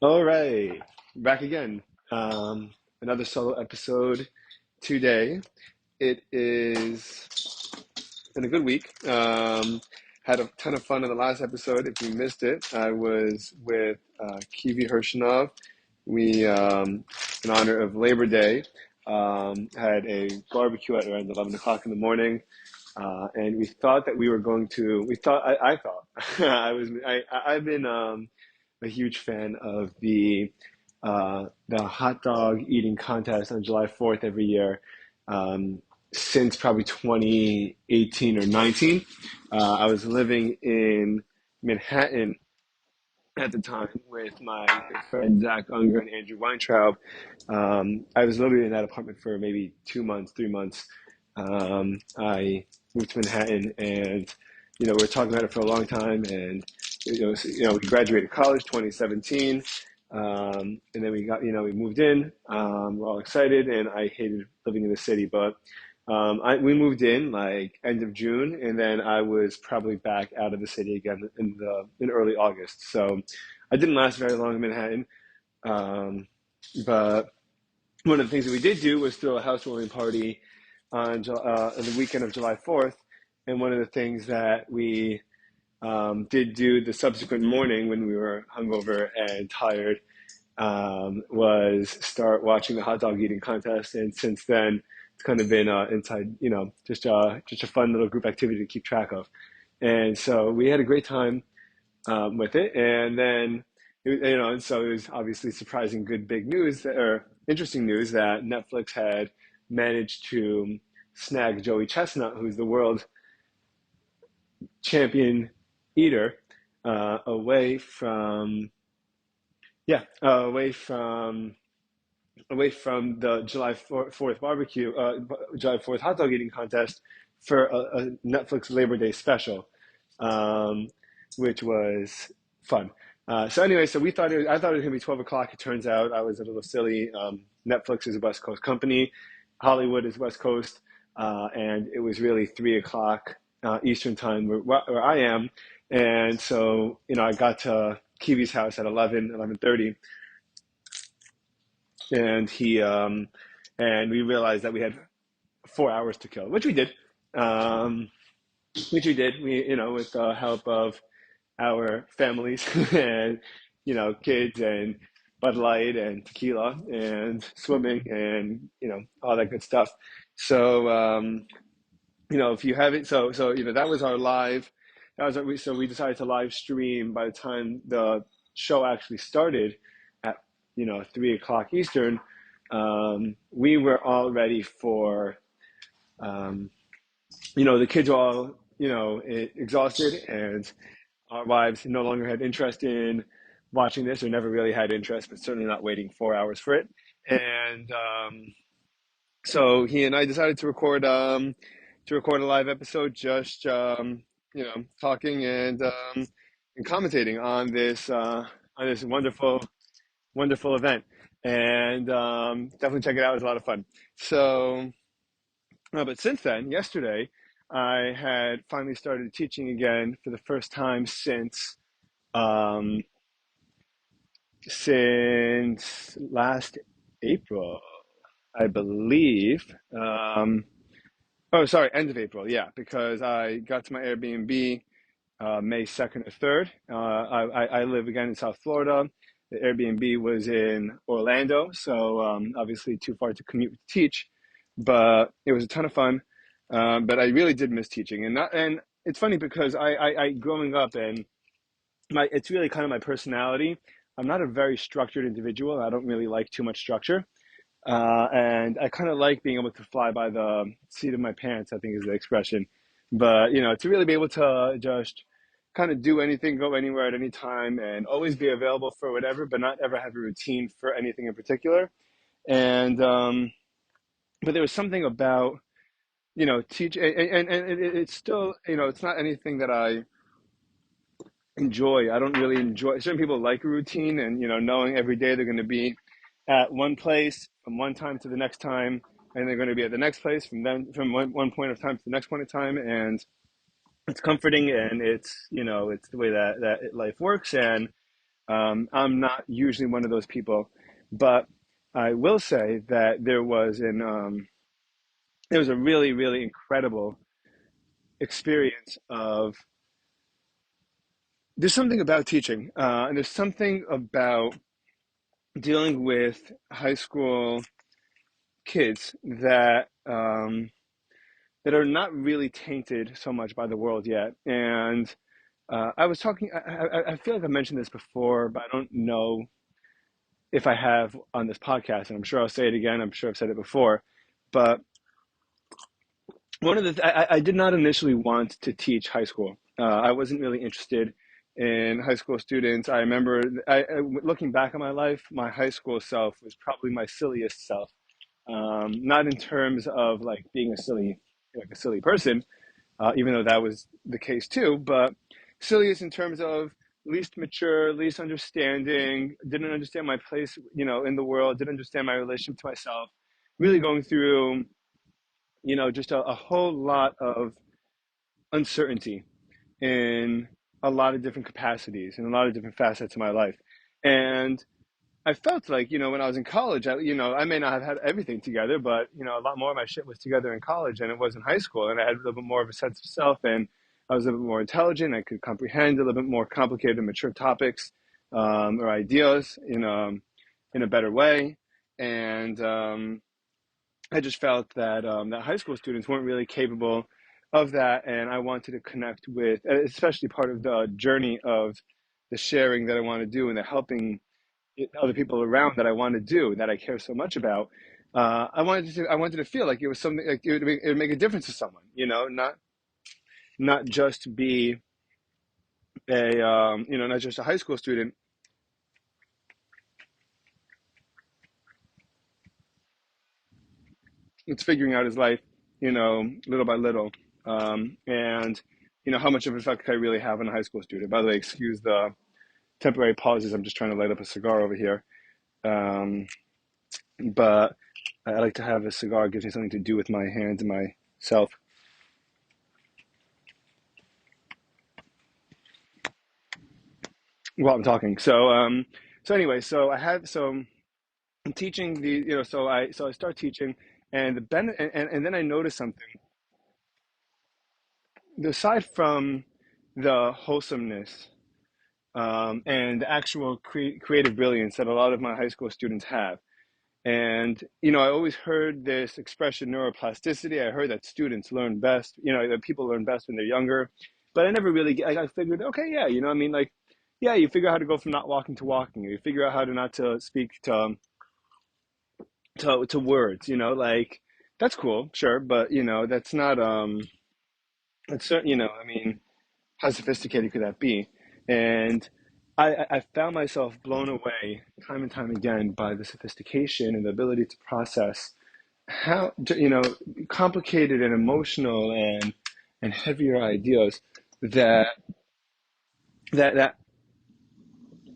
All right, back again. Um, Another solo episode today. It is been a good week. Had a ton of fun in the last episode. If you missed it, I was with Kiwi Herschmann. We, in honor of Labor Day, had a barbecue at around 11 o'clock in the morning. And we thought that we were going to. I thought I've been a huge fan of the hot dog eating contest on July 4th every year um, since probably 2018 or 19. I was living in Manhattan at the time with my good friend Zach Unger and Andrew Weintraub. I was living in that apartment for maybe 2 months, 3 months. I moved to Manhattan, and we were talking about it for a long time. And we graduated college 2017, and then we moved in. We're all excited, and I hated living in the city, but we moved in like end of June, and then I was probably back out of the city again in early August. So I didn't last very long in Manhattan, um, but one of the things that we did do was throw a housewarming party on the weekend of July 4th. And one of the things that we did do the subsequent morning when we were hungover and tired was start watching the hot dog eating contest. And since then, it's kind of been inside, just a fun little group activity to keep track of. And so we had a great time with it. And then, and so it was obviously surprising, good, big news or interesting news that Netflix had managed to snag Joey Chestnut, who's the world champion eater, away from, yeah, away from the July 4th barbecue, July 4th hot dog eating contest for a Netflix Labor Day special, um, which was fun. So anyway, so I thought it was gonna be 12 o'clock. It turns out I was a little silly. Netflix is a West Coast company, Hollywood is West Coast, and it was really 3 o'clock Eastern time where I am, and so I got to Kiwi's house at 11:30, and we realized that we had 4 hours to kill, which we did. Um, We, with the help of our families and kids and Bud Light and tequila and swimming and all that good stuff. So if you haven't, that was our live. So we decided to live stream by the time the show actually started at 3 o'clock Eastern. We were all ready for the kids were all exhausted, and our wives no longer had interest in watching this, or never really had interest, but certainly not waiting 4 hours for it. And so he and I decided to record a live episode, just talking and commentating on this wonderful event. And definitely check it out; it was a lot of fun. So, but since then, yesterday, I had finally started teaching again for the first time um, since last April, I believe. Oh, sorry, end of April. Yeah, because I got to my Airbnb May 2nd or 3rd. I live again in South Florida. The Airbnb was in Orlando, so obviously too far to commute to teach, but it was a ton of fun. But I really did miss teaching, and it's funny because I growing up, and it's really kind of my personality. I'm not a very structured individual. I don't really like too much structure. And I kind of like being able to fly by the seat of my pants, I think is the expression. But, to really be able to just kind of do anything, go anywhere at any time, and always be available for whatever, but not ever have a routine for anything in particular. And, but there was something about, teach, and it's still, it's not anything that I enjoy. I don't really enjoy. Certain people like a routine, and knowing every day they're going to be at one place from one time to the next time, and they're going to be at the next place from one point of time to the next point of time, and it's comforting, and it's it's the way that life works. And I'm not usually one of those people, but I will say that there was a really, really incredible experience of there's something about teaching, and there's something about dealing with high school kids that are not really tainted so much by the world yet. And I was talking. I feel like I mentioned this before, but I don't know if I have on this podcast. And I'm sure I'll say it again. I'm sure I've said it before, but one of I did not initially want to teach high school. I wasn't really interested in high school students. I remember looking back on my life, my high school self was probably my silliest self. Not in terms of like being a silly person, even though that was the case too, but silliest in terms of least mature, least understanding, didn't understand my place, in the world, didn't understand my relationship to myself, really going through, just a whole lot of uncertainty in a lot of different capacities and a lot of different facets of my life. And I felt like, when I was in college, I may not have had everything together, but, a lot more of my shit was together in college than it was in high school. And I had a little bit more of a sense of self, and I was a little bit more intelligent. I could comprehend a little bit more complicated and mature topics, or ideas in a better way. And I just felt that high school students weren't really capable of that. And I wanted to connect with, especially part of the journey of the sharing that I want to do and the helping other people around that I want to do that I care so much about. I wanted to feel like it was something like it would make a difference to someone, not just be not just a high school student. It's figuring out his life, little by little, and how much of an effect I really have on a high school student. By the way, excuse the temporary pauses. I'm just trying to light up a cigar over here. Um, but I like to have a cigar. It gives me something to do with my hands and myself while I'm talking. So anyway, I'm teaching so I start teaching, and and then I notice something. Aside from the wholesomeness, and the actual creative brilliance that a lot of my high school students have. And, I always heard this expression neuroplasticity. I heard that students learn best, that people learn best when they're younger. But I never really, I figured, okay, yeah, I mean, like, yeah, you figure out how to go from not walking to walking. You figure out how to not to speak to words, like, that's cool, sure. But, that's not, that's certain, I mean, how sophisticated could that be? And I found myself blown away time and time again by the sophistication and the ability to process how, complicated and emotional and heavier ideas that that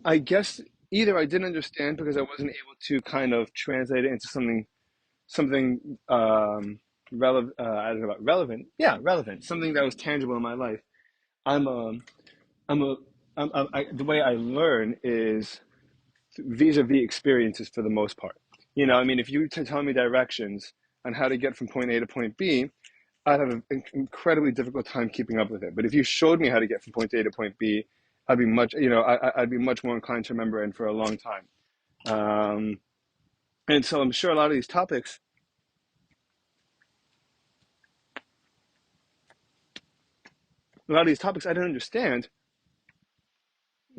I guess either I didn't understand because I wasn't able to kind of translate it into something relevant. I don't know about relevant. Yeah, relevant. Something that was tangible in my life. I'm a I'm a the way I learn is vis-a-vis experiences for the most part. I mean, if you tell me directions on how to get from point A to point B, I'd have an incredibly difficult time keeping up with it. But if you showed me how to get from point A to point B, I'd be much more inclined to remember it for a long time. Um, and so I'm sure a lot of these topics I didn't understand,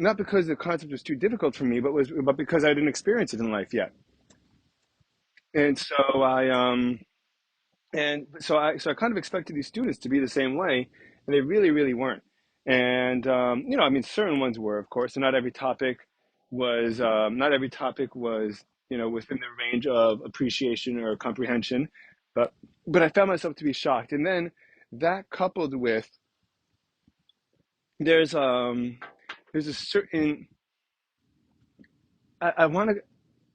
not because the concept was too difficult for me, but because I didn't experience it in life yet. And so I kind of expected these students to be the same way, and they really, really weren't. And I mean, certain ones were, of course, and not every topic was within the range of appreciation or comprehension, but I found myself to be shocked. And then that coupled with there's a certain I want to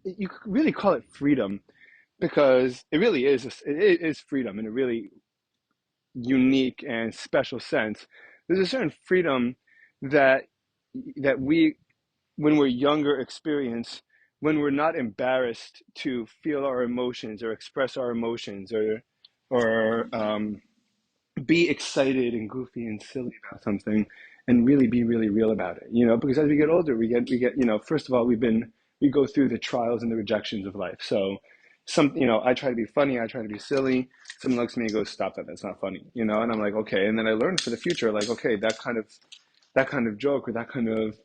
you could really call it freedom because it really is freedom in a really unique and special sense. There's a certain freedom that that we when we're younger experience, when we're not embarrassed to feel our emotions or express our emotions, or be excited and goofy and silly about something, and really be really real about it, because as we get older, we get first of all, we go through the trials and the rejections of life. So I try to be funny, I try to be silly. Someone looks at me and goes, stop that, that's not funny, and I'm like, okay. And then I learned for the future, like, okay, that kind of joke, or that kind of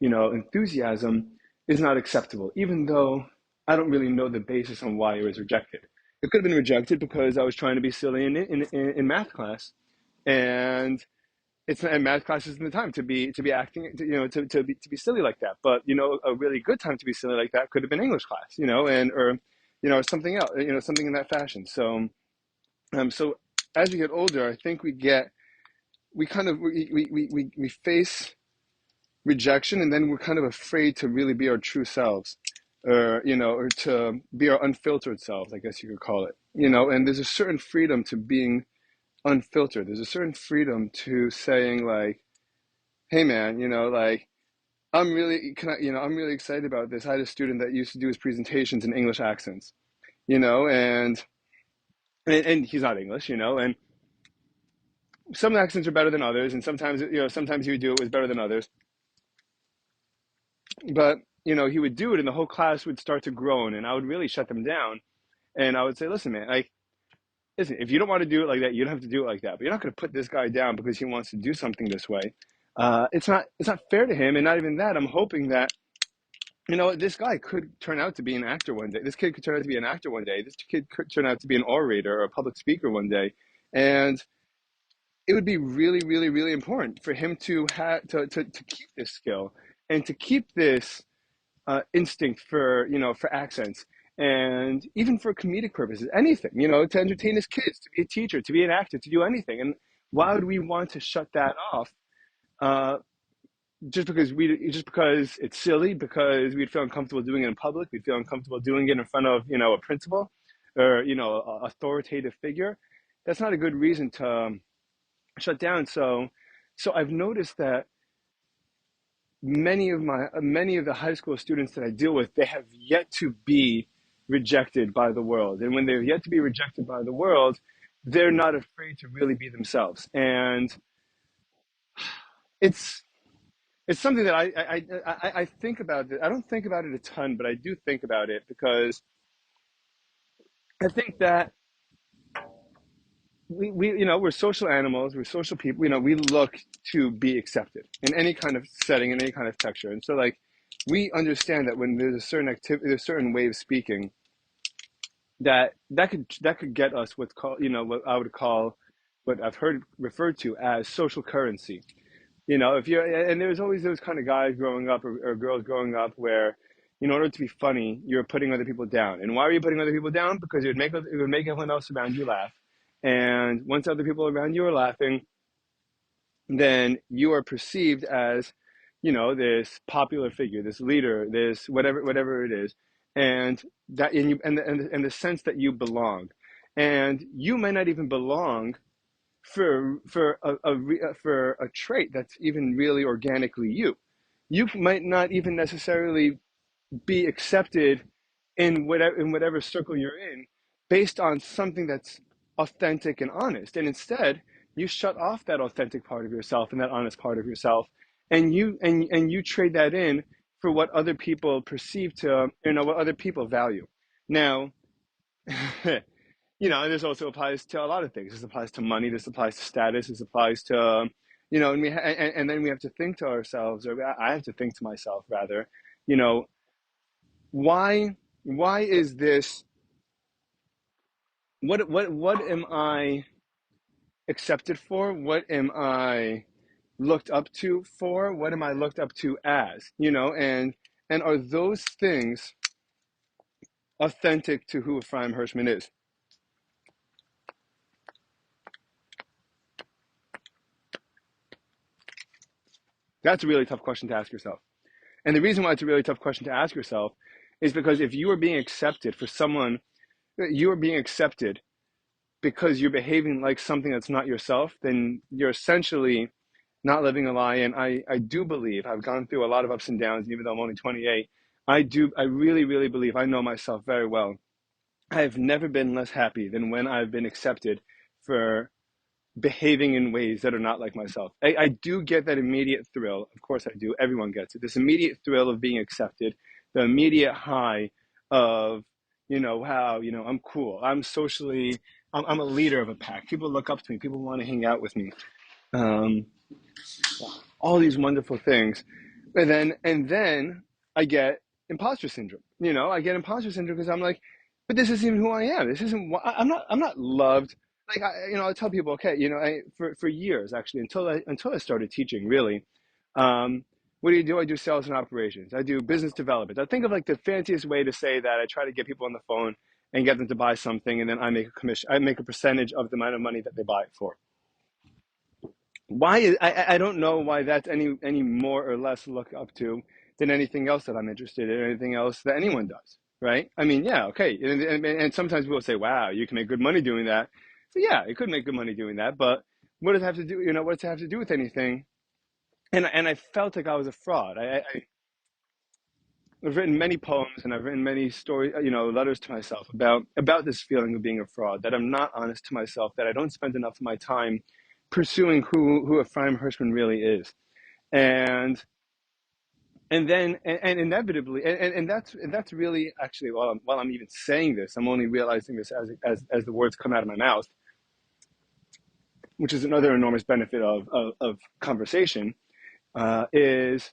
enthusiasm is not acceptable, even though I don't really know the basis on why it was rejected. It could have been rejected because I was trying to be silly in math class, and it's and math class isn't the time to be acting, to be silly like that. But a really good time to be silly like that could have been English class, and or something else, something in that fashion. So as we get older, I think we kind of we face rejection, and then we're kind of afraid to really be our true selves, or to be our unfiltered selves, I guess you could call it. And there's a certain freedom to being unfiltered. There's a certain freedom to saying, like, hey man, like, I'm really excited about this. I had a student that used to do his presentations in English accents, and he's not English, and some accents are better than others, and sometimes he would do it was better than others. But he would do it, and the whole class would start to groan, and I would really shut them down, and I would say, listen, man, like, listen, if you don't want to do it like that, you don't have to do it like that. But you're not going to put this guy down because he wants to do something this way. It's not fair to him, and not even that. I'm hoping that this guy could turn out to be an actor one day. This kid could turn out to be an actor one day. This kid could turn out to be an orator or a public speaker one day, and it would be really, really, really important for him to have to keep this skill, and to keep this instinct for accents, and even for comedic purposes, anything, to entertain his kids, to be a teacher, to be an actor, to do anything. And why would we want to shut that off? Uh, just because it's silly, because we'd feel uncomfortable doing it in public, we'd feel uncomfortable doing it in front of a principal, or a authoritative figure. That's not a good reason to shut down. So I've noticed that many of the high school students that I deal with, they have yet to be rejected by the world. And when they're yet to be rejected by the world, they're not afraid to really be themselves. And it's it's something that I think about. I don't think about it a ton, but I do think about it, because I think that we're social animals, we're social people. We look to be accepted in any kind of setting, in any kind of texture. And so, like, we understand that when there's a certain activity, there's a certain way of speaking that could get us what I would call, what I've heard referred to as social currency. If you and there's always those kind of guys growing up, or girls growing up, where in order to be funny, you're putting other people down. And why are you putting other people down? Because it would make everyone else around you laugh. And once other people around you are laughing, then you are perceived as, this popular figure, this leader, this whatever it is, and that and you and the sense that you belong. And you may not even belong for a trait that's even really organically you. You might not even necessarily be accepted in whatever circle you're in, based on something that's authentic and honest. And instead, you shut off that authentic part of yourself and that honest part of yourself, and you trade that in for what other people perceive to, what other people value. Now, and this also applies to a lot of things. This applies to money. This applies to status. This applies to, and then we have to think to ourselves, or I have to think to myself rather, you know, why is this? What am I accepted for? What am I looked up to for? What am I looked up to as? And are those things authentic to who Ephraim Herschmann is? That's a really tough question to ask yourself. And the reason why it's a really tough question to ask yourself is because if you are being accepted for someone, you are being accepted because you're behaving like something that's not yourself, then you're essentially not living a lie. And I do believe I've gone through a lot of ups and downs, even though I'm only 28. I really, really believe I know myself very well. I've never been less happy than when I've been accepted for behaving in ways that are not like myself. I do get that immediate thrill. Of course, I do. Everyone gets it. This immediate thrill of being accepted, the immediate high of, wow, I'm cool. I'm a leader of a pack. People look up to me. People want to hang out with me. Um, all these wonderful things. And then I get imposter syndrome. I get imposter syndrome because I'm like, but this isn't even who I am. This isn't what I'm not loved. Like I tell people, okay, for years actually until I started teaching really. Um, what do? I do sales and operations. I do business development. I think of like the fanciest way to say that. I try to get people on the phone and get them to buy something, and then I make a commission. I make a percentage of the amount of money that they buy it for. I don't know why that's any more or less look up to than anything else that I'm interested in, or anything else that anyone does, right? I mean, yeah, okay, and sometimes people say, "Wow, you can make good money doing that." So yeah, it could make good money doing that, but what does it have to do? What does it have to do with anything? And I felt like I was a fraud. I've written many poems and I've written many stories, letters to myself about this feeling of being a fraud. That I'm not honest to myself. That I don't spend enough of my time pursuing who Ephraim Herschmann really is. and and inevitably, and that's really actually, while I'm even saying this, I'm only realizing this as the words come out of my mouth, which is another enormous benefit of conversation. Is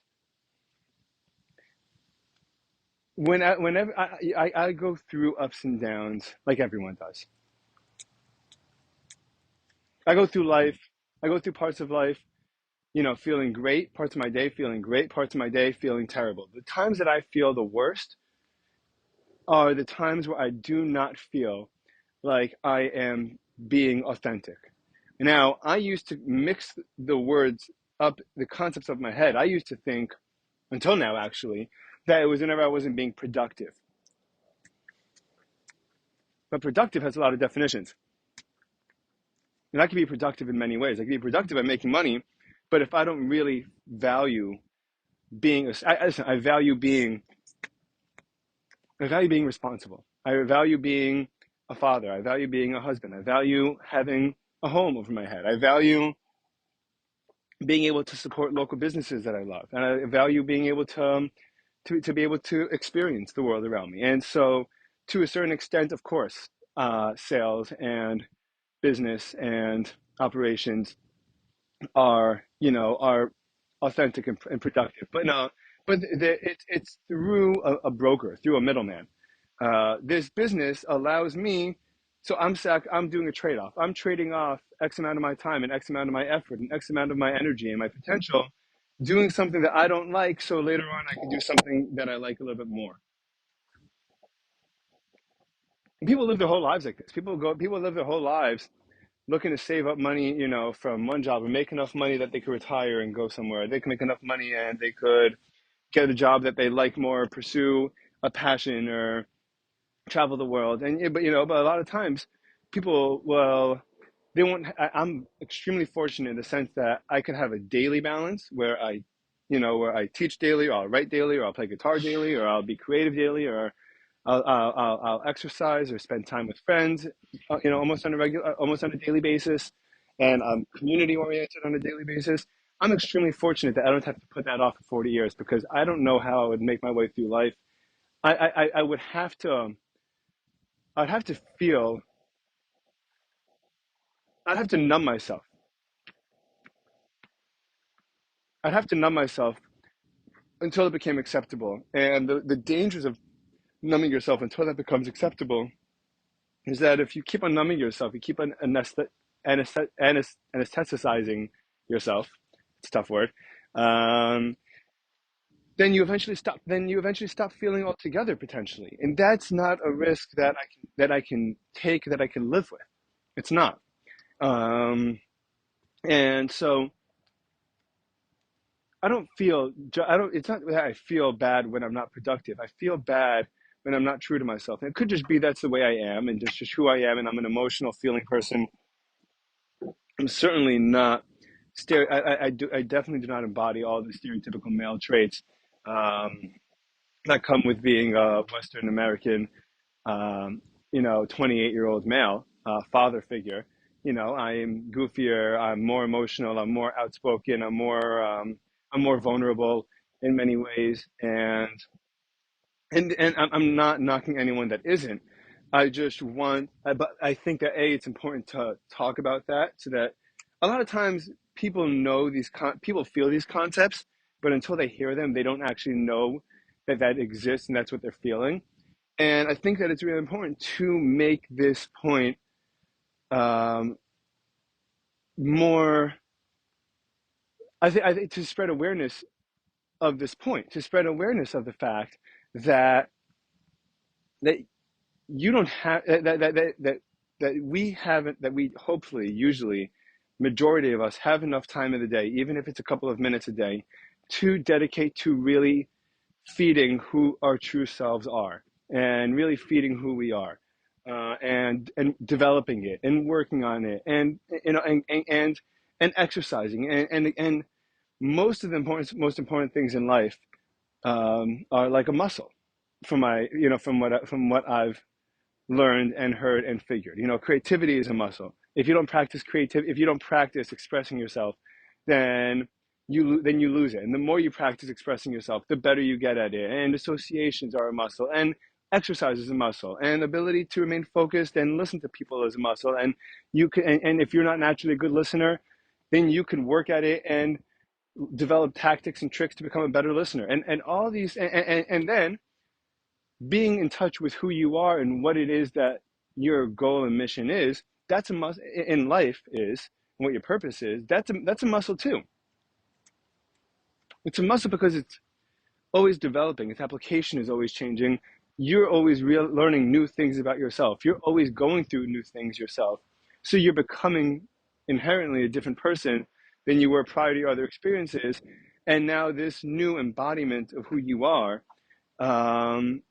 whenever I go through ups and downs like everyone does. I go through life. I go through parts of life, feeling great, parts of my day feeling great, parts of my day feeling terrible. The times that I feel the worst are the times where I do not feel like I am being authentic. Now, I used to mix the words up, the concepts of my head. I used to think, until now actually, that it was whenever I wasn't being productive. But productive has a lot of definitions. And I can be productive in many ways. I can be productive at making money, but if I don't really value being, I value being responsible. I value being a father. I value being a husband. I value having a home over my head. I value being able to support local businesses that I love, and I value being able to be able to experience the world around me. And so, to a certain extent, of course, sales and business and operations are authentic and productive. But no, but it's through a broker, through a middleman. This business allows me. So I'm doing a trade off. I'm trading off X amount of my time and X amount of my effort and X amount of my energy and my potential, doing something that I don't like. So later on, I can do something that I like a little bit more. And people live their whole lives like this. People live their whole lives looking to save up money, from one job, and make enough money that they could retire and go somewhere. They can make enough money and they could get a job that they like more, pursue a passion, or travel the world. But a lot of times, people, well, they won't. I'm extremely fortunate in the sense that I can have a daily balance where I teach daily, or I'll write daily, or I'll play guitar daily, or I'll be creative daily, or I'll exercise or spend time with friends, almost on a daily basis, and I'm community oriented on a daily basis. I'm extremely fortunate that I don't have to put that off for 40 years, because I don't know how I would make my way through life. I would have to, I'd have to feel, I'd have to numb myself. I'd have to numb myself until it became acceptable. And the dangers of numbing yourself until that becomes acceptable is that if you keep on numbing yourself, you keep on anesthetizing yourself. It's a tough word. Um, then you eventually stop feeling altogether, potentially, and that's not a risk that I can take, that I can live with. It's not. Um, and so I don't. It's not that I feel bad when I'm not productive. I feel bad when I'm not true to myself. And it could just be that's the way I am, and just who I am, and I'm an emotional, feeling person. I'm certainly not I definitely do not embody all the stereotypical male traits um, that come with being a Western American, um, 28-year-old male, father figure. I am goofier. I'm more emotional. I'm more outspoken. I'm more vulnerable in many ways, and I'm not knocking anyone that isn't. I just want, but I think that it's important to talk about that so that a lot of times people know people feel these concepts, but until they hear them, they don't actually know that that exists and that's what they're feeling. And I think that it's really important to make this point um, more. I think to spread awareness of this point, to spread awareness of the fact that that you don't have that we haven't that we hopefully usually majority of us have enough time in the day, even if it's a couple of minutes a day, to dedicate to really feeding who our true selves are and really feeding who we are, and developing it and working on it, and and exercising, and most important things in life are like a muscle, from what I've learned and heard and figured. Creativity is a muscle. If you don't practice expressing yourself, then you lose it. And the more you practice expressing yourself, the better you get at it. And associations are a muscle, and exercise is a muscle, and ability to remain focused and listen to people is a muscle. And and if you're not naturally a good listener, then you can work at it and develop tactics and tricks to become a better listener. And all these, and then being in touch with who you are and what it is that your goal and mission is, that's a must in life is, and what your purpose is, that's a muscle too. It's a muscle because it's always developing. Its application is always changing. You're always learning new things about yourself. You're always going through new things yourself. So you're becoming inherently a different person than you were prior to your other experiences. And now this new embodiment of who you are, um,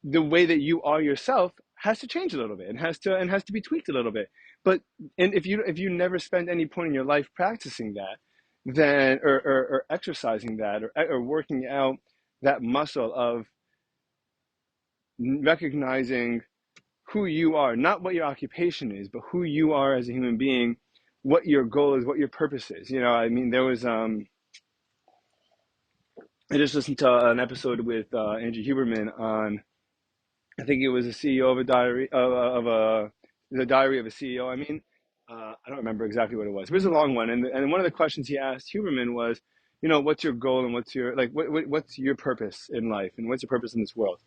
the way that you are yourself has to change a little bit, and has to be tweaked a little bit. But and if you never spend any point in your life practicing that, then or exercising that, or working out that muscle of recognizing who you are, not what your occupation is, but who you are as a human being, what your goal is, what your purpose is. I mean, there was I just listened to an episode with Andrew Huberman on, I think it was a CEO of a diary of a the diary of a CEO. I mean, I don't remember exactly what it was. It was a long one, and one of the questions he asked Huberman was, what's your goal, and what's your what's your purpose in life, and what's your purpose in this world?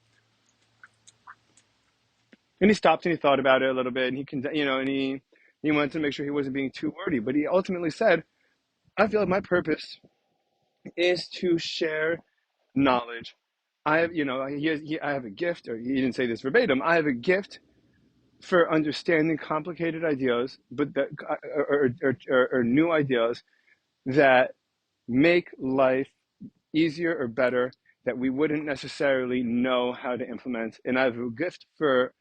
And he stopped and he thought about it a little bit, and he wanted to make sure he wasn't being too wordy, but he ultimately said, I feel like my purpose is to share knowledge. I have, I have a gift, or he didn't say this verbatim. I have a gift for understanding complicated ideas, but that or new ideas that make life easier or better that we wouldn't necessarily know how to implement. And I have a gift for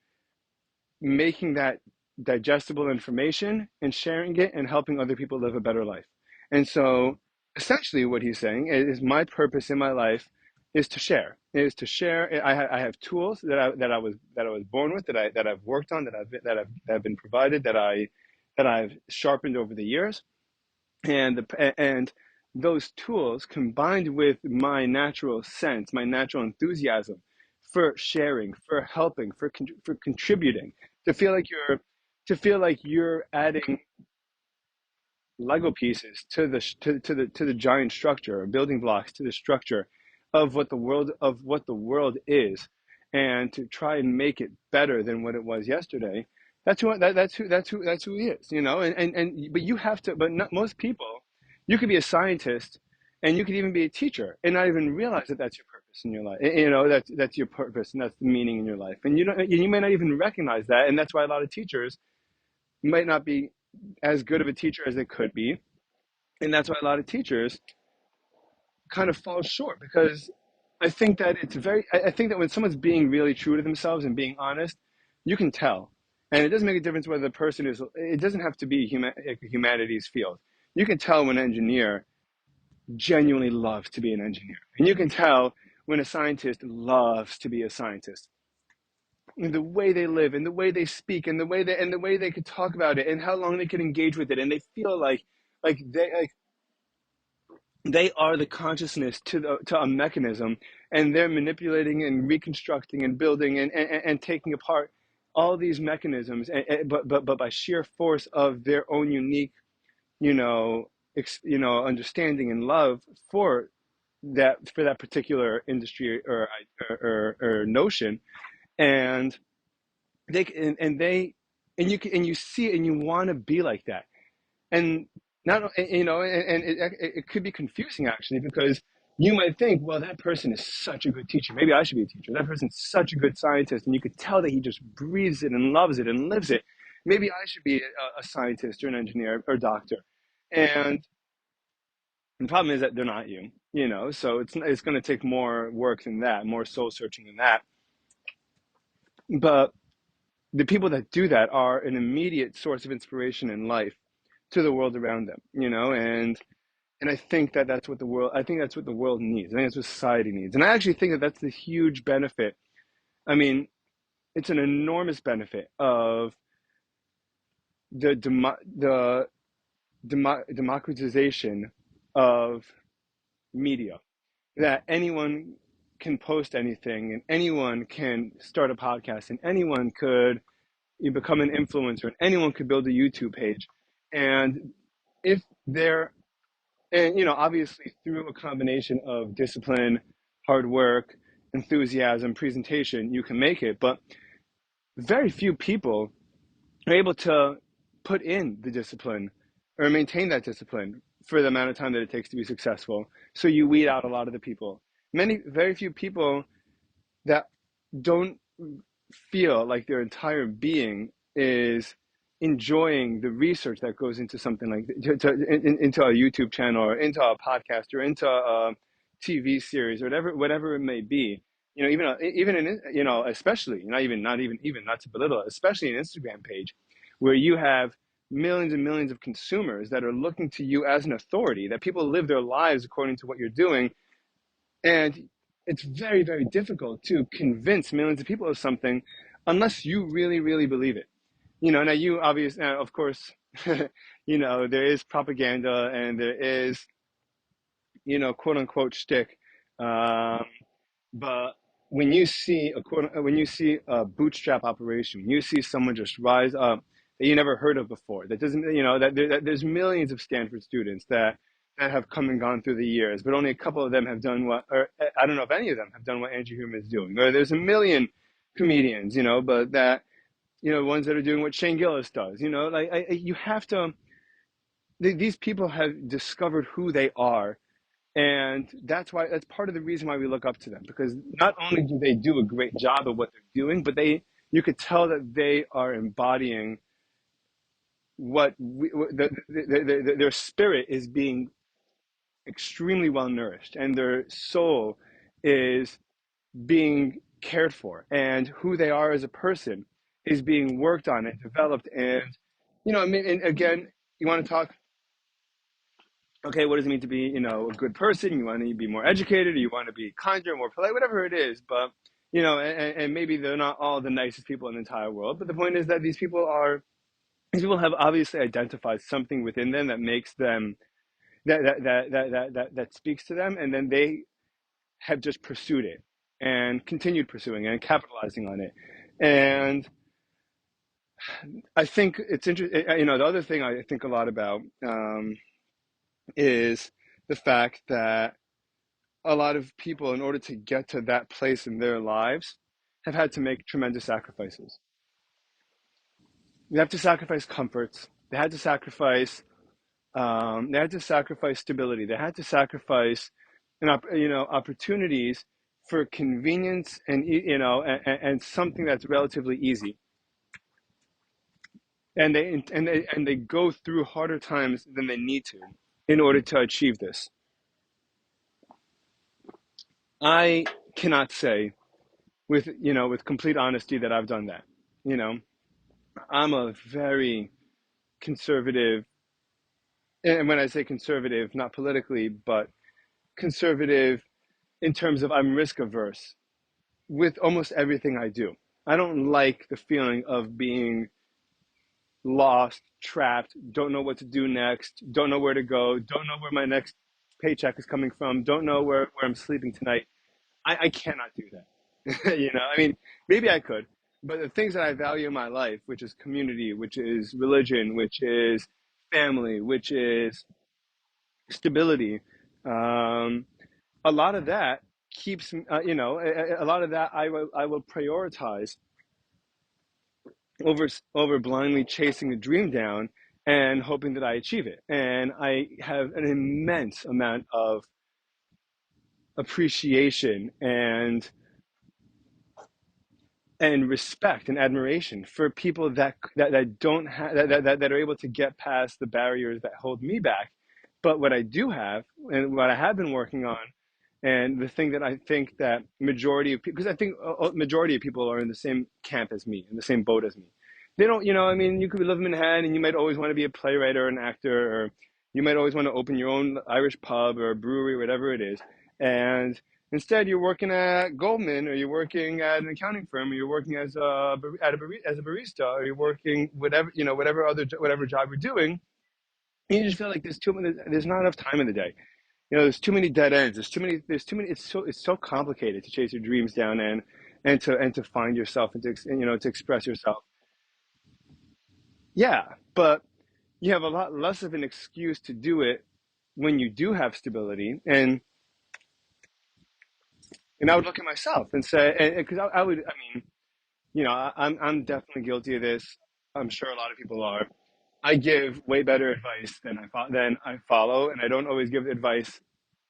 making that digestible information and sharing it and helping other people live a better life. And so essentially what he's saying is my purpose in my life is to share. I have tools that I was born with, that I've worked on, that have been provided, that I've sharpened over the years, and those tools combined with my natural sense, my natural enthusiasm for sharing, for helping, for contributing, to feel like you're adding Lego pieces to the giant structure, or building blocks to the structure of what the world is, and to try and make it better than what it was yesterday. That's who he is, and but you have to, but not most people. You could be a scientist, and you could even be a teacher, and not even realize that that's your purpose in your life. That's your purpose, and that's the meaning in your life, and you may not even recognize that, and that's why a lot of teachers might not be as good of a teacher as they could be. And that's why a lot of teachers kind of fall short, because I think that when someone's being really true to themselves and being honest, you can tell. And it doesn't make a difference whether the person is, it doesn't have to be a humanities field. you can tell when an engineer genuinely loves to be an engineer, and you can tell when a scientist loves to be a scientist. And the way they live, and the way they speak, and the way they could talk about it, and how long they can engage with it, and they feel like they are the consciousness to a mechanism, and they're manipulating and reconstructing and building and taking apart all these mechanisms, but by sheer force of their own unique, understanding and love for that particular industry or notion. And you see it, and you want to be like that. And not and it could be confusing, actually, because you might think, well, that person is such a good teacher, maybe I should be a teacher. That person's such a good scientist, and you could tell that he just breathes it and loves it and lives it. Maybe I should be a scientist or an engineer or doctor. And the problem is that they're not you, so it's going to take more work than that, more soul searching than that. But the people that do that are an immediate source of inspiration in life to the world around them, and I think that's what the world needs. I think that's what society needs. And I actually think that that's the huge benefit. I mean, it's an enormous benefit of the democratization of media, that anyone can post anything, and anyone can start a podcast, and anyone could become an influencer, and anyone could build a YouTube page. And if they're and obviously, through a combination of discipline, hard work, enthusiasm, presentation, you can make it. But very few people are able to put in the discipline or maintain that discipline for the amount of time that it takes to be successful. So you weed out a lot of the people. Very few people that don't feel like their entire being is enjoying the research that goes into something like into a YouTube channel, or into a podcast, or into a TV series, or whatever it may be. Even in, especially not to belittle, especially an Instagram page, where you have millions and millions of consumers that are looking to you as an authority, that people live their lives according to what you're doing. And it's very, very difficult to convince millions of people of something unless you really, really believe it. Now, of course, there is propaganda, and there is, quote unquote shtick. Um, but when you see a bootstrap operation, when you see someone just rise up that you never heard of before, that doesn't, that there's millions of Stanford students that have come and gone through the years, but only a couple of them have done or I don't know if any of them have done what Andrew Huberman is doing. Or there's a million comedians, but that, ones that are doing what Shane Gillis does, you have to, these people have discovered who they are. And that's part of the reason why we look up to them, because not only do they do a great job of what they're doing, but you could tell that they are embodying their spirit is being extremely well nourished, and their soul is being cared for, and who they are as a person is being worked on and developed. And I mean, and again, you want to talk, okay, what does it mean to be, a good person? You want to be more educated, or you want to be kinder, more polite, whatever it is. But, and maybe they're not all the nicest people in the entire world. But the point is that these people have obviously identified something within them that makes them, that speaks to them. And then they have just pursued it and continued pursuing it and capitalizing on it. And I think it's interesting. The other thing I think a lot about, is the fact that a lot of people, in order to get to that place in their lives, have had to make tremendous sacrifices. They have to sacrifice comforts. They had to sacrifice. They had to sacrifice stability. They had to sacrifice, opportunities for convenience, and and something that's relatively easy. And they go through harder times than they need to in order to achieve this. I cannot say with complete honesty that I've done that. You know, I'm a very conservative and when I say conservative, not politically, but conservative in terms of I'm risk averse with almost everything I do. I don't like the feeling of being lost, trapped, don't know what to do next, don't know where to go, don't know where my next paycheck is coming from, don't know where I'm sleeping tonight. I cannot do that. I mean, maybe I could, but the things that I value in my life, which is community, which is religion, which is family, which is stability, um, a lot of that keeps, a lot of that I will prioritize over blindly chasing a dream down and hoping that I achieve it. And I have an immense amount of appreciation and respect and admiration for people that don't have that are able to get past the barriers that hold me back. But what I do have and what I have been working on, and the thing that I think that majority of people, because I think majority of people are in the same camp as me, in the same boat as me. They don't, I mean, you could live in Manhattan and you might always want to be a playwright or an actor, or you might always want to open your own Irish pub or a brewery, whatever it is. And instead, you're working at Goldman, or you're working at an accounting firm, or you're working as a barista, or you're working whatever job you're doing. And you just feel like there's not enough time in the day. There's too many dead ends. There's too many. It's so complicated to chase your dreams down and to find yourself and to express yourself. Yeah, but you have a lot less of an excuse to do it when you do have stability. And I would look at myself and say, because I would, I mean, I'm definitely guilty of this. I'm sure a lot of people are. I give way better advice than I follow, and I don't always give advice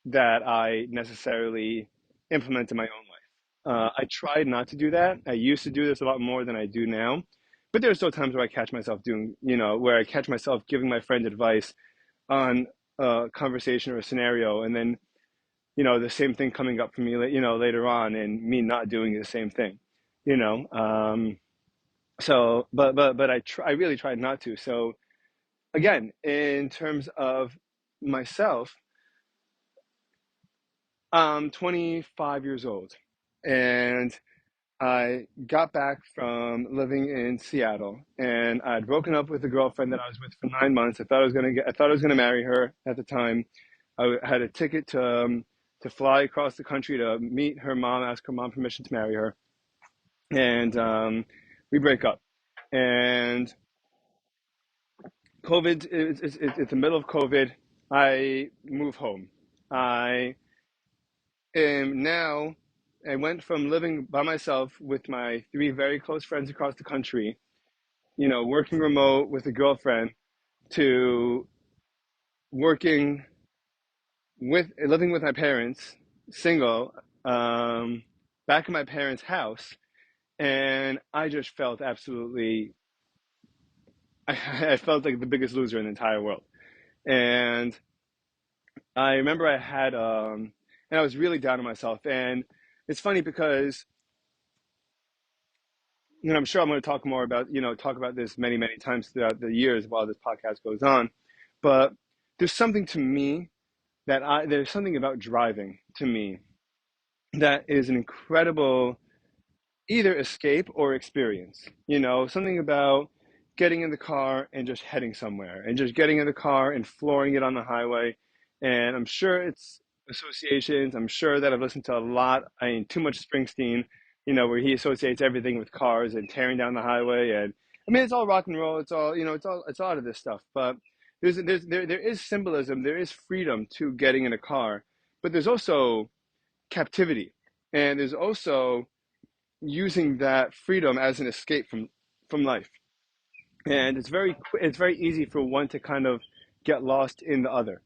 that I necessarily implement in my own life. I tried not to do that. I used to do this a lot more than I do now, but there are still times where I catch myself where I catch myself giving my friend advice on a conversation or a scenario, and then the same thing coming up for me, later on, and me not doing the same thing, you know. But I really tried not to. So again, in terms of myself, I'm 25 years old, and I got back from living in Seattle, and I'd broken up with a girlfriend that I was with for 9 months. I thought I was gonna marry her at the time. Had a ticket to fly across the country to meet her mom, ask her mom permission to marry her, and we break up. And COVID, it's the middle of COVID. I move home. I am now. I went from living by myself with my three very close friends across the country, working remote with a girlfriend, to working living with my parents, single, um, back in my parents' house, and I just felt absolutely. I felt like the biggest loser in the entire world, and I remember and I was really down on myself, and it's funny because I'm sure I'm going to talk about this many, many times throughout the years while this podcast goes on. But there's something to me there's something about driving to me that is an incredible either escape or experience. Something about getting in the car and just heading somewhere and just getting in the car and flooring it on the highway. And I'm sure it's associations. I'm sure that I've listened to a lot. I mean, too much Springsteen, where he associates everything with cars and tearing down the highway. And I mean, it's all rock and roll. It's all, it's a lot of this stuff. But there is symbolism. There is freedom to getting in a car, but there's also captivity. And there's also using that freedom as an escape from life. And it's very easy for one to kind of get lost in the other.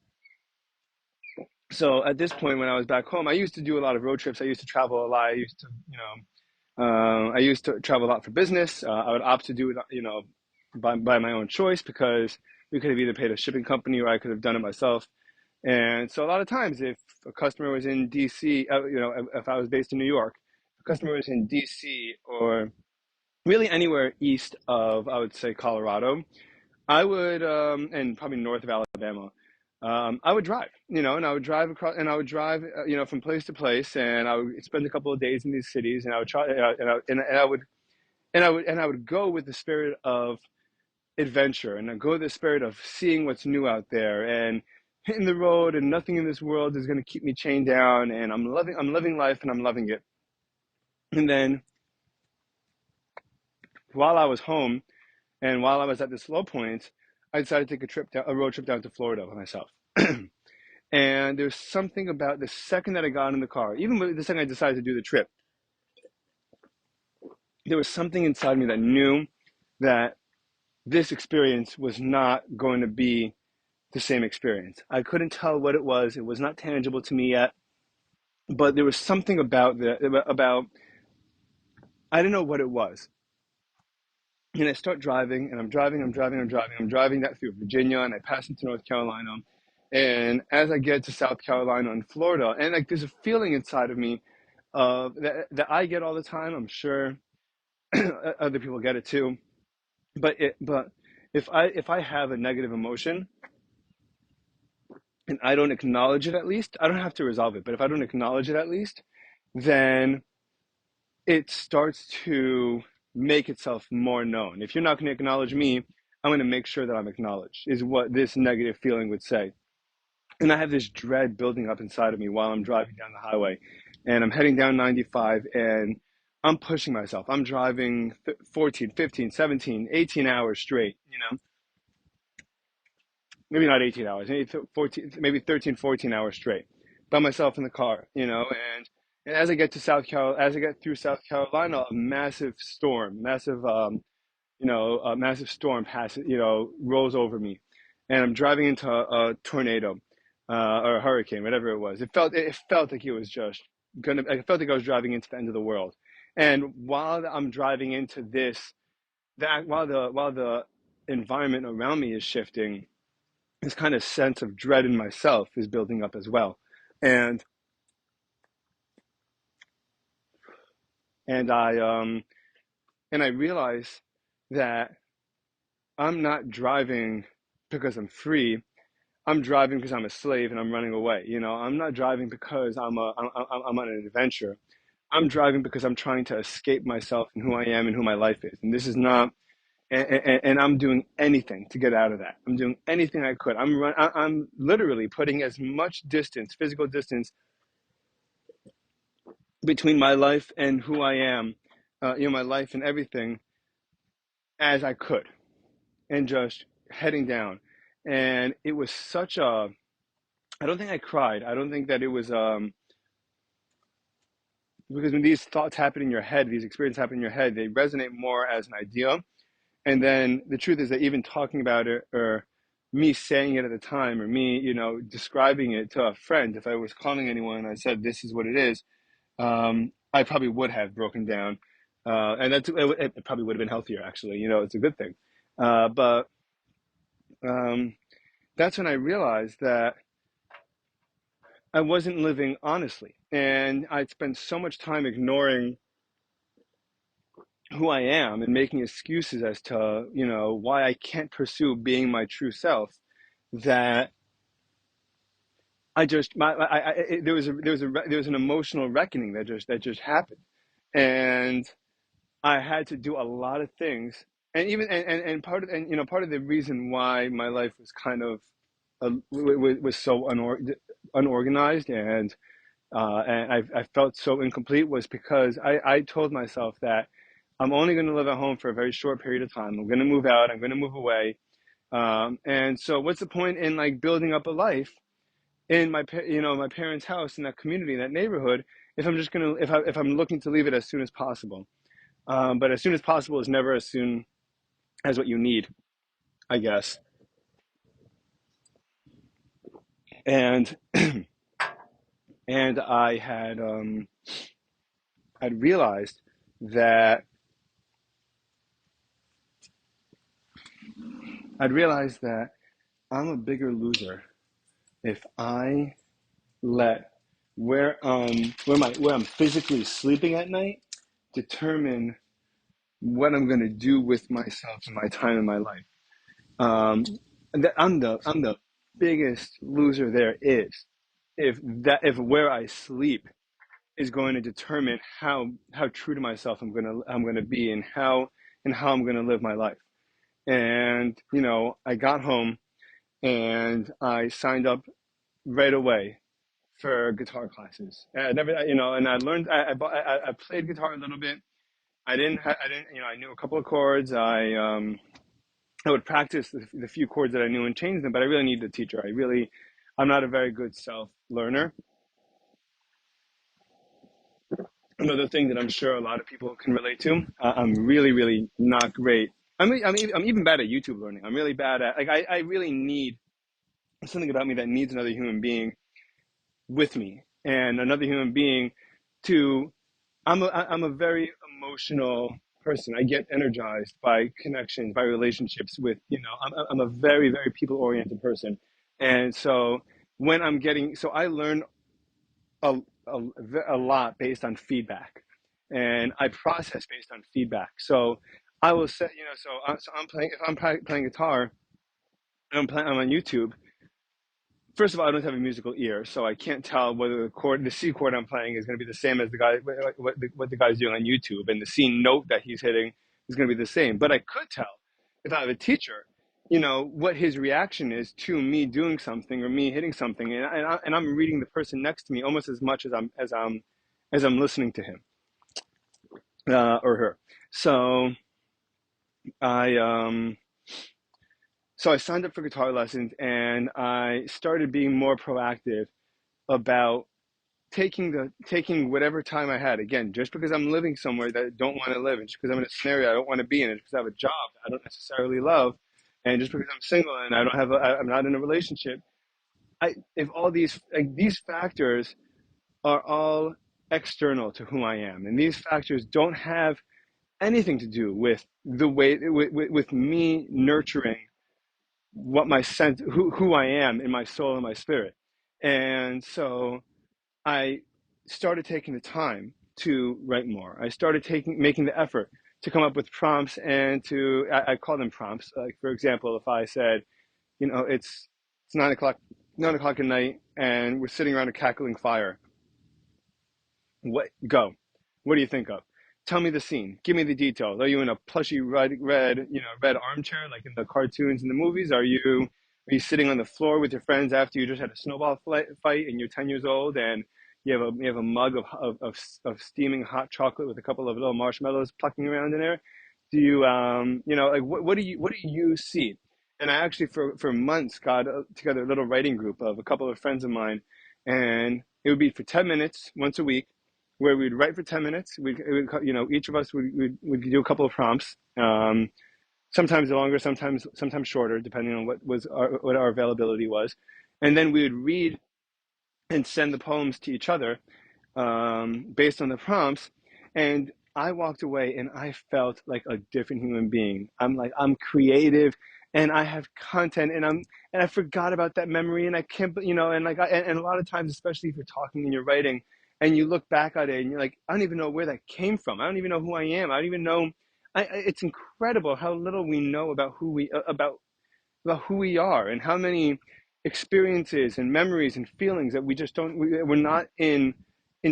So at this point, when I was back home, I used to do a lot of road trips. I used to travel a lot. I used to travel a lot for business. I would opt to do it, by my own choice, because we could have either paid a shipping company or I could have done it myself. And so a lot of times, if a customer was in DC, if I was based in New York, if a customer was in DC or really anywhere east of, I would say, Colorado, I would, and probably north of Alabama. Alabama, I would drive, and I would drive across, and I would drive, from place to place, and I would spend a couple of days in these cities, and I would try, and I would go with the spirit of adventure, and I go with the spirit of seeing what's new out there, and hitting the road, and nothing in this world is going to keep me chained down, and I'm living life, and I'm loving it. And then while I was home, and while I was at this low point, I decided to take a road trip down to Florida by myself. And there's something about the second that I got in the car, even the second I decided to do the trip, there was something inside me that knew that this experience was not going to be the same experience. I couldn't tell what it was. It was not tangible to me yet, but there was something about I didn't know what it was. And I start driving, and I'm driving that through Virginia, and I pass into North Carolina. And as I get to South Carolina and Florida, and like there's a feeling inside of me that I get all the time. I'm sure other people get it too. But if I have a negative emotion and I don't acknowledge it, at least I don't have to resolve it. But if I don't acknowledge it, at least, then it starts to make itself more known. If you're not going to acknowledge me, I'm going to make sure that I'm acknowledged, is what this negative feeling would say. And I have this dread building up inside of me while I'm driving down the highway, and I'm heading down 95, and I'm pushing myself. I'm driving 14, 15, 17, 18 hours straight, maybe not 18 hours, maybe 14, maybe 13, 14 hours straight by myself in the car, and as I get to as I get through South Carolina, a massive storm, a massive storm passes, rolls over me, and I'm driving into a tornado, or a hurricane, whatever it was. It felt like it was just I felt like I was driving into the end of the world. And while I'm driving into while the environment around me is shifting, this kind of sense of dread in myself is building up as well. And and I and I realize that I'm not driving because I'm free. I'm driving because I'm a slave and I'm running away. I'm not driving because I'm on an adventure. I'm driving because I'm trying to escape myself and who I am and who my life is. And this is not, and I'm doing anything to get out of that. I'm doing anything I could. I'm literally putting as much distance, physical distance, between my life and who I am, my life and everything, as I could, and just heading down. And it was such a, I don't think I cried. I don't think that it was, because when these thoughts happen in your head, these experiences happen in your head, they resonate more as an idea. And then the truth is that even talking about it, or me saying it at the time, or me, describing it to a friend, if I was calling anyone and I said, this is what it is, I probably would have broken down. And it probably would have been healthier, actually. It's a good thing. But that's when I realized that I wasn't living honestly. And I'd spent so much time ignoring who I am and making excuses as to, why I can't pursue being my true self, that I just, there was an emotional reckoning that just happened. And I had to do a lot of things. And even, part of the reason why my life was kind of, was so unorganized, and I felt so incomplete, was because I told myself that I'm only going to live at home for a very short period of time. I'm going to move out. I'm going to move away. And so what's the point in like building up a life in my parents' house, in that community, in that neighborhood, if I'm just going to, if I'm looking to leave it as soon as possible. But as soon as possible is never as soon as what you need, I guess. And, and I'd realized that I'm a bigger loser if I let where I'm physically sleeping at night determine what I'm gonna do with myself and my time in my life. And that I'm the biggest loser there is. If where I sleep is going to determine how true to myself I'm gonna be, and how I'm gonna live my life. And I got home and I signed up right away for guitar classes. And I never, and I learned. I played guitar a little bit. I didn't. I knew a couple of chords. I would practice the few chords that I knew and change them, but I really needed a teacher. I'm not a very good self learner. Another thing that I'm sure a lot of people can relate to. I'm really, really not great. I'm even bad at YouTube learning. I'm really bad at, like, I really need something about me that needs another human being with me, and another human being to. I'm a very emotional person. I get energized by connections, by relationships with, I'm a very, very people oriented person. And so I learn a, a, a lot based on feedback, and I process based on feedback. So I will say, so I'm playing, if I'm playing guitar and I'm on YouTube. First of all, I don't have a musical ear, so I can't tell whether the C chord I'm playing is going to be the same as the guy, what the guy's doing on YouTube, and the C note that he's hitting is going to be the same. But I could tell if I have a teacher, what his reaction is to me doing something or me hitting something, and I'm reading the person next to me almost as much as I'm listening to him or her. So I um, so I signed up for guitar lessons, and I started being more proactive about taking whatever time I had. Again, just because I'm living somewhere that I don't want to live, and just because I'm in a scenario I don't want to be in, and just because I have a job I don't necessarily love, and just because I'm single and I'm not in a relationship. If all these factors are all external to who I am, and these factors don't have anything to do with the way with me nurturing what my sense who I am in my soul and my spirit. And so I started taking the time to write more. I started making the effort to come up with prompts, and I call them prompts. Like, for example, if I said, it's 9 o'clock at night, and we're sitting around a cackling fire. What do you think of? Tell me the scene. Give me the details. Are you in a plushy red armchair like in the cartoons and the movies? Are you sitting on the floor with your friends after you just had a snowball fight and you're 10 years old, and you have a mug of steaming hot chocolate with a couple of little marshmallows plucking around in there? Do you like what do you see? And I actually for months got together a little writing group of a couple of friends of mine, and it would be for 10 minutes once a week, where we'd write for 10 minutes. Each of us would do a couple of prompts, sometimes longer, sometimes shorter, depending on what our availability was. And then we would read and send the poems to each other, based on the prompts. And I walked away and I felt like a different human being. I'm creative, and I have content, and I forgot about that memory, and I can't, and a lot of times, especially if you're talking and you're writing and you look back at it and you're like, I don't even know where that came from. I don't even know who I am. I don't even know. It's incredible how little we know about who we are, and how many experiences and memories and feelings that we just don't we're not in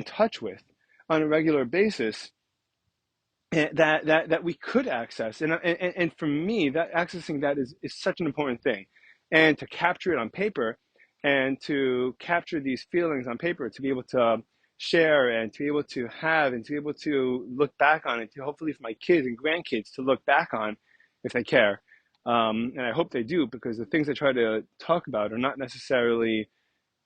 touch with on a regular basis, that we could access. And for me, that accessing that is such an important thing, and to capture it on paper, and to capture these feelings on paper, to be able to share, and to be able to have, and to be able to look back on it, to hopefully for my kids and grandkids to look back on if they care. And I hope they do, because the things I try to talk about are not necessarily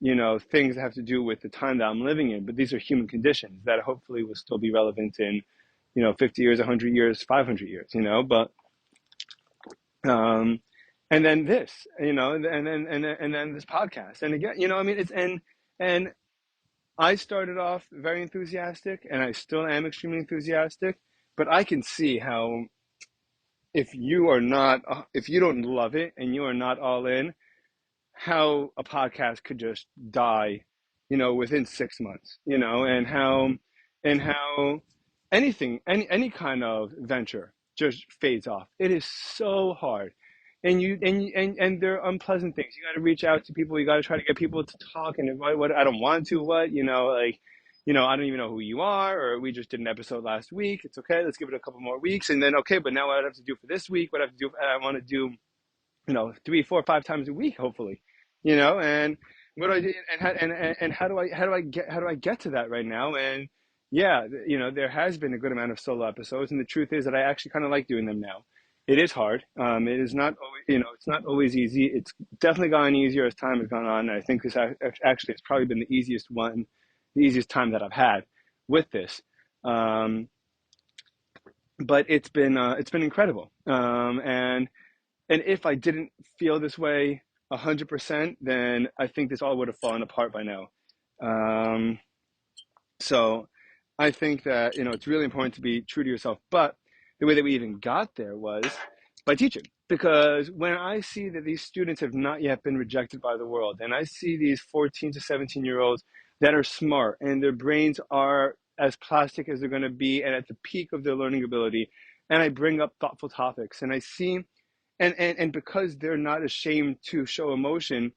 things that have to do with the time that I'm living in, but these are human conditions that hopefully will still be relevant in 50 years, 100 years, 500 years, but um and then this, and then this podcast. And again, and I started off very enthusiastic, and I still am extremely enthusiastic, but I can see how, if you don't love it and you are not all in, how a podcast could just die, within 6 months, and how any kind of venture just fades off. It is so hard. and they're unpleasant things. You got to reach out to people. You got to try to get people to talk. And what I don't want to, what like, I don't even know who you are, or we just did an episode last week. It's okay. Let's give it a couple more weeks, and then okay. But now what I have to do for this week? What I have to do? I want to do 3, 4, 5 times a week, hopefully, and what do I do, and how do I get to that right now? And yeah, there has been a good amount of solo episodes, and the truth is that I actually kind of like doing them now. It is hard. It is not always, it's not always easy. It's definitely gotten easier as time has gone on. And I think this actually has probably been the easiest time that I've had with this. Um, but it's been incredible. And if I didn't feel this way 100%, then I think this all would have fallen apart by now. Um, so I think that, it's really important to be true to yourself. But the way that we even got there was by teaching. Because when I see that these students have not yet been rejected by the world, and I see these 14 to 17-year-olds that are smart and their brains are as plastic as they're going to be and at the peak of their learning ability, and I bring up thoughtful topics, and I see and because they're not ashamed to show emotion,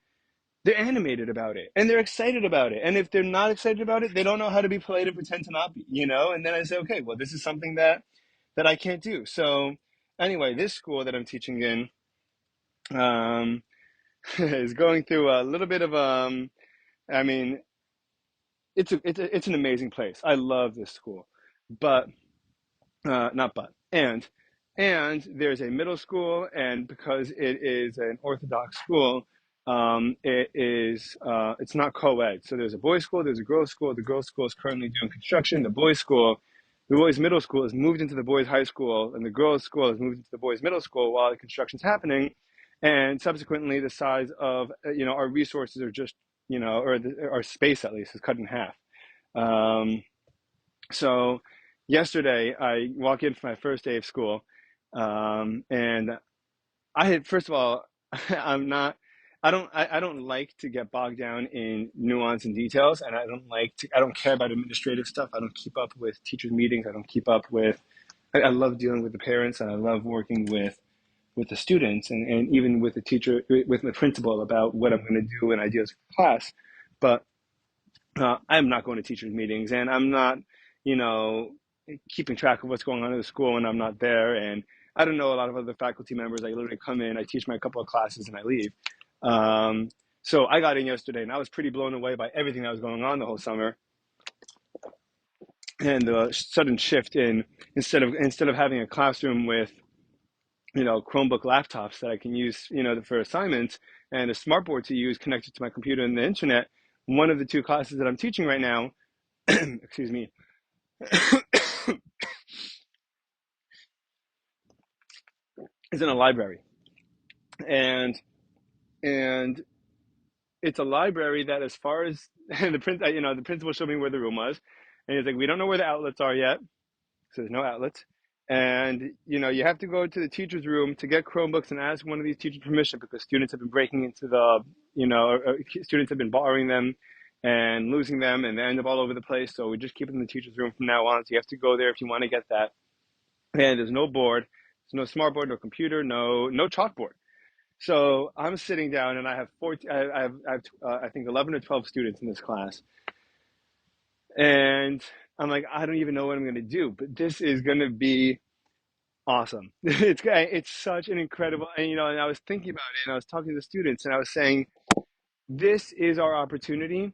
they're animated about it and they're excited about it. And if they're not excited about it, they don't know how to be polite and pretend to not be. And then I say, okay, well, this is something that I can't do. So anyway, this school that I'm teaching in um, is going through a little bit of I mean, it's an amazing place. I love this school, but not but and there's a middle school, and because it is an Orthodox school, it's not co-ed. So there's a boys' school, there's a girls' school. The girls' school is currently doing construction. The boys' middle school has moved into the boys' high school, and the girls' school has moved into the boys' middle school while the construction's happening. And subsequently, the size of our resources are just our space at least is cut in half. Um, so yesterday, I walk in for my first day of school, and I had first of all, I'm not. I don't like to get bogged down in nuance and details, and I don't care about administrative stuff. I don't keep up with teachers' meetings. I don't keep up with. I love dealing with the parents, and I love working with the students, and even with the teacher, with the principal about what I'm going to do and ideas for class. But I'm not going to teachers' meetings, and I'm not, you know, keeping track of what's going on in the school when I'm not there. And I don't know a lot of other faculty members. I literally come in, I teach my couple of classes, and I leave. Um, so I got in yesterday, and I was pretty blown away by everything that was going on the whole summer, and the sudden shift in instead of having a classroom with Chromebook laptops that I can use for assignments and a smartboard to use connected to my computer and the internet. One of the two classes that I'm teaching right now, excuse me, is in a library, and and it's a library that, as far as the principal showed me where the room was, and he's like, we don't know where the outlets are yet, so there's no outlets, and you have to go to the teacher's room to get Chromebooks and ask one of these teachers permission because students have been breaking into the students have been borrowing them and losing them, and they end up all over the place. So we just keep them in the teacher's room from now on. So you have to go there if you want to get that. And there's no board, there's no smart board, no computer, no chalkboard. So I'm sitting down, and I have 14, I think 11 or 12 students in this class, and I'm like, I don't even know what I'm going to do, but this is going to be awesome. It's such an incredible, and I was thinking about it, and I was talking to the students, and I was saying, this is our opportunity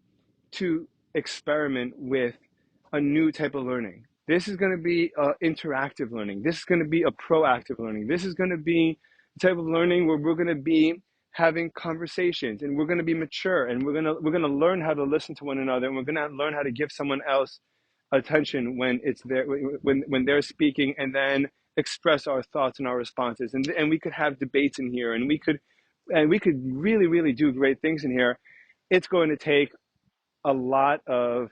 to experiment with a new type of learning. This is going to be interactive learning. This is going to be a proactive learning. This is going to be the type of learning where we're going to be having conversations, and we're going to be mature, and we're going to learn how to listen to one another, and we're going to learn how to give someone else attention when it's there, when they're speaking, and then express our thoughts and our responses, and we could have debates in here, and we could really, really do great things in here. It's going to take a lot of,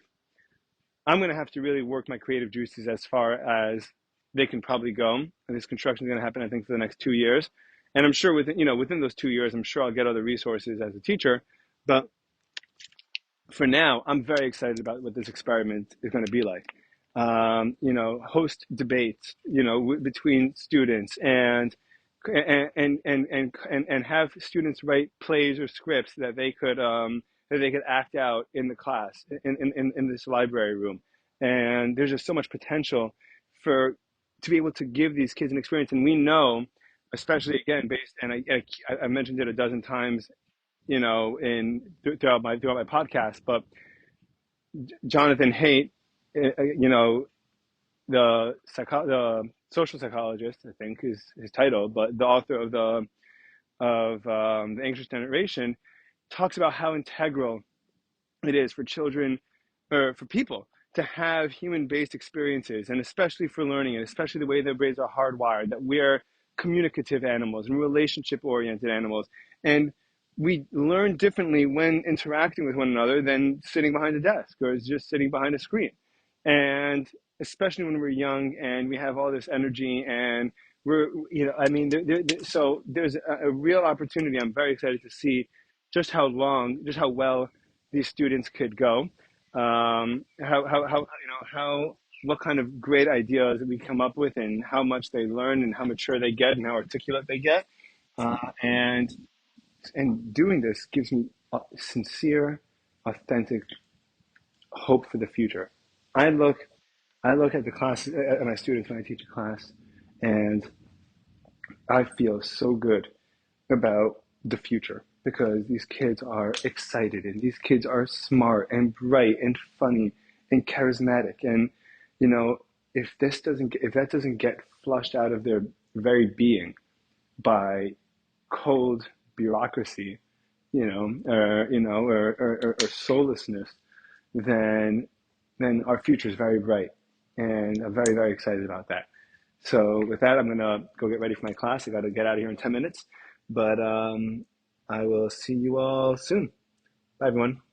I'm going to have to really work my creative juices as far as they can probably go. And this construction is going to happen, I think, for the next 2 years. And I'm sure within those 2 years, I'm sure I'll get other resources as a teacher. But for now, I'm very excited about what this experiment is going to be like. Host debates, between students, and and have students write plays or scripts that they could act out in the class in this library room. And there's just so much potential for to be able to give these kids an experience. And we know, especially again based, and I mentioned it a dozen times, in throughout my podcast, but Jonathan Haidt, the social psychologist, I think is his title, but the author of the Anxious Generation, talks about how integral it is for children or for people to have human-based experiences, and especially for learning, and especially the way their brains are hardwired, that we're communicative animals and relationship-oriented animals, and we learn differently when interacting with one another than sitting behind a desk or just sitting behind a screen. And especially when we're young and we have all this energy and I mean, so there's a real opportunity. I'm very excited to see just how well these students could go, how what kind of great ideas we come up with, and how much they learn, and how mature they get, and how articulate they get, uh, and doing this gives me a sincere, authentic hope for the future. I look I look at the class at my students when I teach a class, and I feel so good about the future because these kids are excited and these kids are smart and bright and funny and charismatic. And you know, if that doesn't get flushed out of their very being by cold bureaucracy, or soullessness, then our future is very bright, and I'm very, very excited about that. So with that, I'm gonna go get ready for my class. I got to get out of here in 10 minutes, but I will see you all soon. Bye, everyone.